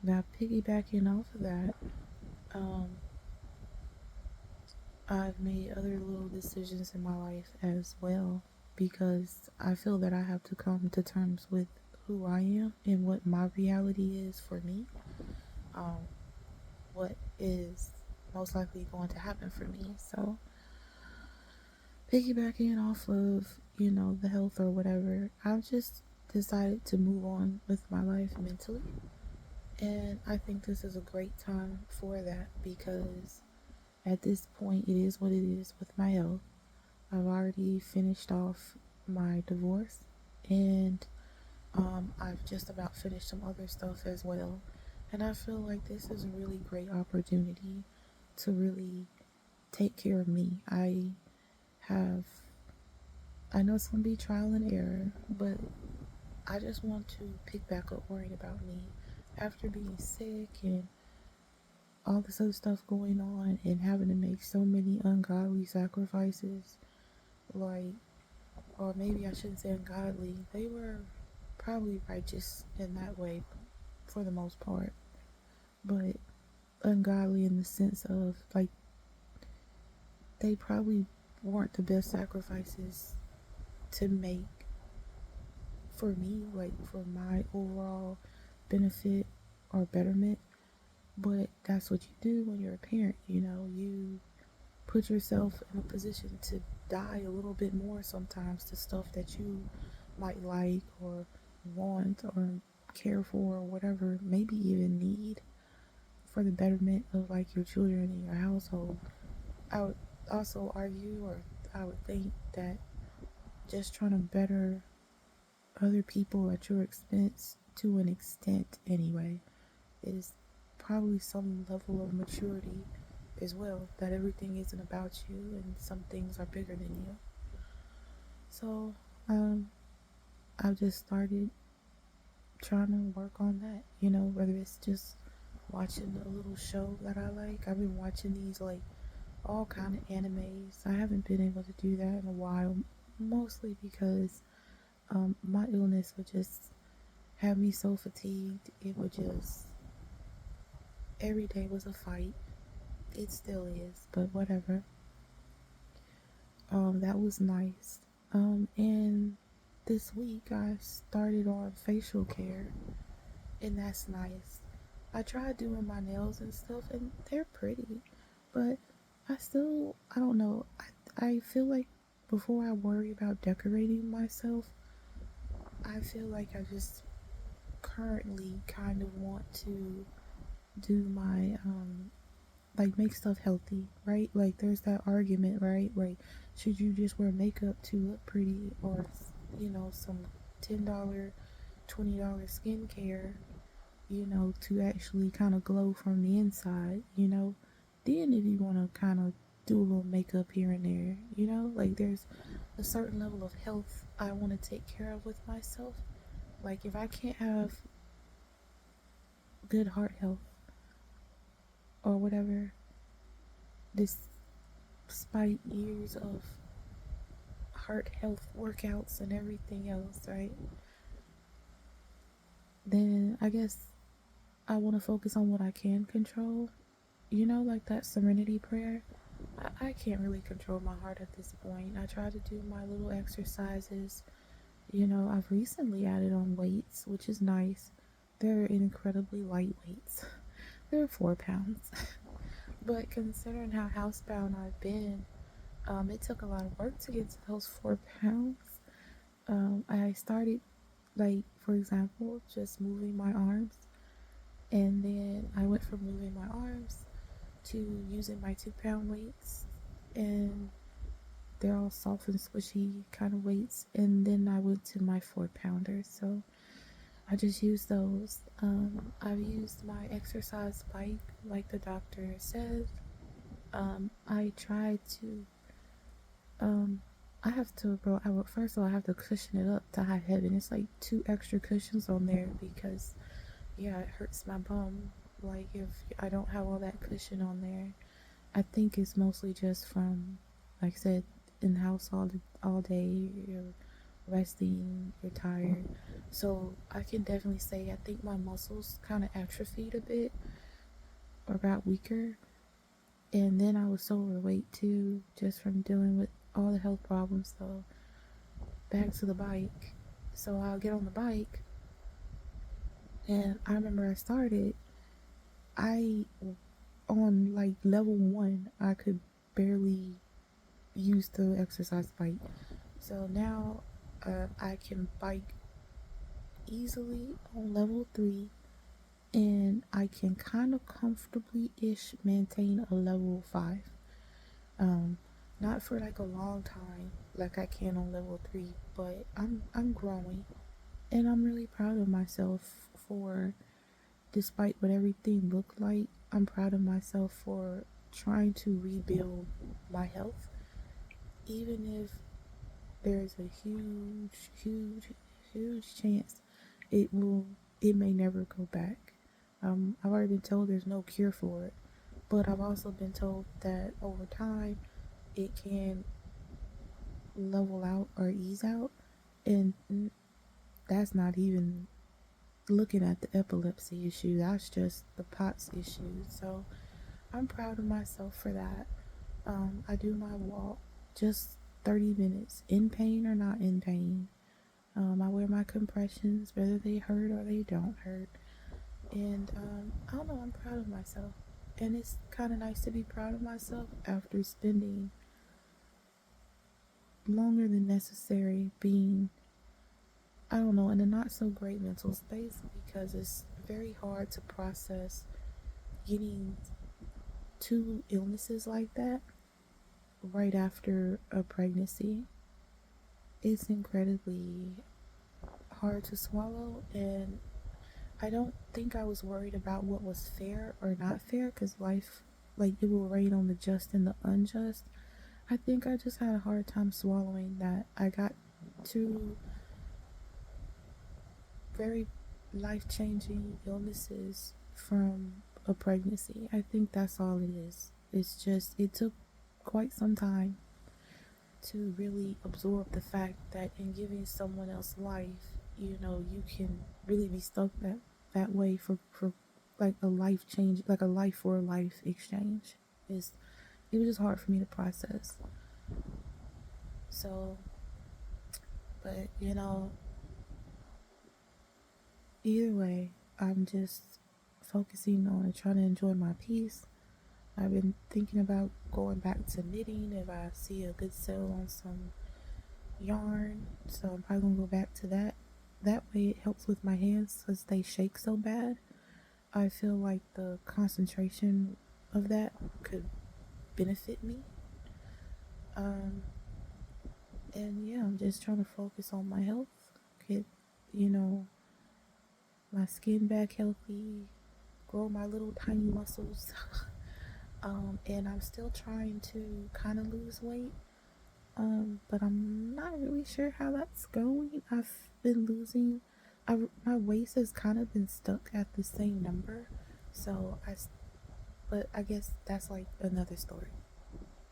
Now, piggybacking off of that, um, I've made other little decisions in my life as well because I feel that I have to come to terms with who I am and what my reality is for me. Um, what is most likely going to happen for me. So, piggybacking off of, the health or whatever, I've just decided to move on with my life mentally. And I think this is a great time for that because at this point, it is what it is with my health. I've already finished off my divorce and I've just about finished some other stuff as well. And I feel like this is a really great opportunity to really take care of me. Have, I know it's going to be trial and error, but I just want to pick back up worrying about me after being sick and all this other stuff going on and having to make so many ungodly sacrifices. Like, or maybe I shouldn't say ungodly, they were probably righteous in that way for the most part, but ungodly in the sense of like they probably weren't the best sacrifices to make for me, like for my overall benefit or betterment. But that's what you do when you're a parent, you put yourself in a position to die a little bit more sometimes to stuff that you might like or want or care for or whatever, maybe even need for the betterment of like your children and your household. I would also argue, or I would think that just trying to better other people at your expense to an extent anyway is probably some level of maturity as well, that everything isn't about you and some things are bigger than you. So um I've just started trying to work on that, whether it's just watching a little show that I like. I've been watching these like all kind of animes. I haven't been able to do that in a while, mostly because my illness would just have me so fatigued. It would just every day was a fight. It still is, but whatever. That was nice. And this week I started on facial care, and that's nice. I tried doing my nails and stuff, and they're pretty, but I don't know. I feel like before I worry about decorating myself, I feel like I just currently kind of want to do my like make stuff healthy, right? Like there's that argument, right? Like should you just wear makeup to look pretty or some $10, $20 skincare, to actually kind of glow from the inside, Then if you want to kind of do a little makeup here and there, like there's a certain level of health I want to take care of with myself. Like if I can't have good heart health or whatever, despite years of heart health workouts and everything else, right? Then I guess I want to focus on what I can control. Like that serenity prayer. I can't really control my heart at this point. I try to do my little exercises. I've recently added on weights, which is nice. They're incredibly light weights. They're 4 pounds. But considering how housebound I've been, it took a lot of work to get to those 4 pounds. I started, like, for example, just moving my arms, and then I went from moving my arms to using my 2 pound weights, and they're all soft and squishy kind of weights, and then I went to my 4 pounders. So I just use those. I've used my exercise bike, like the doctor says. I try to Um, I have to, bro. First of all, I have to cushion it up to high heaven. It's like two extra cushions on there because, yeah, it hurts my bum. Like if I don't have all that cushion on there, I think it's mostly just from, like I said, in the house all day, resting, you're tired. So I can definitely say I think my muscles kind of atrophied a bit or got weaker. And then I was so overweight too, just from dealing with all the health problems. So back to the bike. So I'll get on the bike, and I remember I started. I on like level one, I could barely use the exercise bike. So now I can bike easily on level three, and I can kind of comfortably ish maintain a level five. Um, Not for like a long time like I can on level three, but I'm growing, and I'm really proud of myself for, despite what everything looked like, I'm proud of myself for trying to rebuild my health, even if there's a huge chance it will, it may never go back. I've already been told there's no cure for it, but I've also been told that over time it can level out or ease out, and that's not even looking at the epilepsy issue. That's just the POTS issue. So I'm proud of myself for that. I do my walk just 30 minutes, in pain or not in pain. I wear my compressions, whether they hurt or they don't hurt. And I don't know, I'm proud of myself. And it's kind of nice to be proud of myself after spending longer than necessary being, I don't know, in a not so great mental space, because it's very hard to process getting two illnesses like that right after a pregnancy. It's incredibly hard to swallow, and I don't think I was worried about what was fair or not fair, because life, like, it will rain on the just and the unjust. I think I just had a hard time swallowing that I got two very life changing illnesses from a pregnancy. I think that's all it is. It's just, it took quite some time to really absorb the fact that in giving someone else life, you know, you can really be stuck that way for like a life change, like a life for a life exchange. Is It was just hard for me to process. So, but you know, either way, I'm just focusing on trying to enjoy my peace. I've been thinking about going back to knitting if I see a good sale on some yarn. So I'm probably gonna go back to that. That way it helps with my hands because they shake so bad. I feel like the concentration of that could benefit me. Um, and yeah, I'm just trying to focus on my health, get, you know, my skin back healthy, grow my little tiny muscles. And I'm still trying to kind of lose weight. But I'm not really sure how that's going. I've been losing. My waist has kind of been stuck at the same number, so but I guess that's like another story.